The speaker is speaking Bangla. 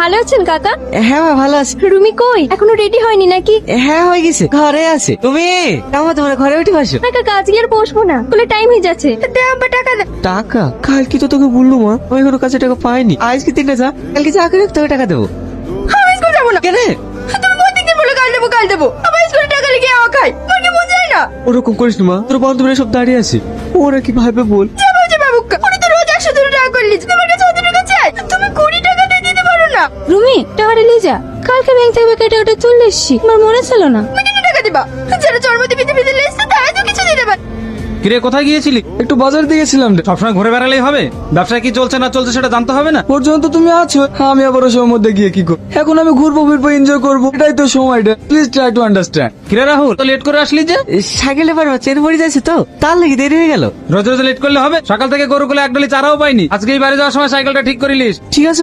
ভালো আছেন কাকা? হ্যাঁ মা ভালো আছি। রুমি কই? এখনো রেডি হয়নি নাকি? হ্যাঁ হয়ে গেছে, ঘরে আছে। তুমি আমার তোমার ঘরে উঠে বসো। না কাকা, আজকে আর বসবো না, বলে টাইম হয়ে যাচ্ছে। দে আব্বা টাকা দে। টাকা কালকে তো তোকে বললো মা, আমি এখনো কাছে টাকা পাইনি। আজকে তিনটা যা, কালকে যা করে তোকে টাকা দেবো। আমি স্কুল যাবো না। কেন? তুমি প্রত্যেকদিন বলে কাল দেবো। আবার স্কুলে টাকা লেগে আওয়া খাই, তোর কি বোঝাই না? ওরকম করিস না মা, তোর বান্ধবীরা সব দাঁড়িয়ে আছে, ওরা কি ভাবে বল। যাবো ওরা তো রোজ 100 টাকা করে লিজ, তোমার কাছে 100 টাকা চাই, তুমি 20 টাকা দিয়ে দিতে পারো না? রুমি টাকাটা নিয়ে যা, কালকে ব্যাংক থেকে কেটে ওটা চলে এসছি, আমার মনে ছিল না। তুমি কেন টাকা দিবা? যারা জন্মদিন পিছে লেসছে তারা তো কিছু দিতে পারে। কিরে কোথায় গিয়েছিলি? একটু বাজার দিয়ে গেছিলাম রে। সবসময় ঘুরে বেড়ালেই হবে? ব্যবসা কি চলছে না চলছে সেটা জানতে হবে না? পর্যন্ত তুমি আছো, আমি আবার ওসবের মধ্যে গিয়ে কি করব? এখন আমি ঘুরবো ফিরবো, এনজয় করবো, এটাই তো সময়টা। Please try to understand. কিরে রাহুল, তো লেট করে আসলি যে? সাইকেলে পারবো, চেন পড়ে যাচ্ছে তো, তার লেগে দেরি হয়ে গেল। রোজ রোজ লেট করলে হবে? সকাল থেকে গরুগুলো এক ডলি চারাও পাইনি, আজকে এই বাড়ি যাওয়ার সময় সাইকেলটা ঠিক করিলিস। ঠিক আছে।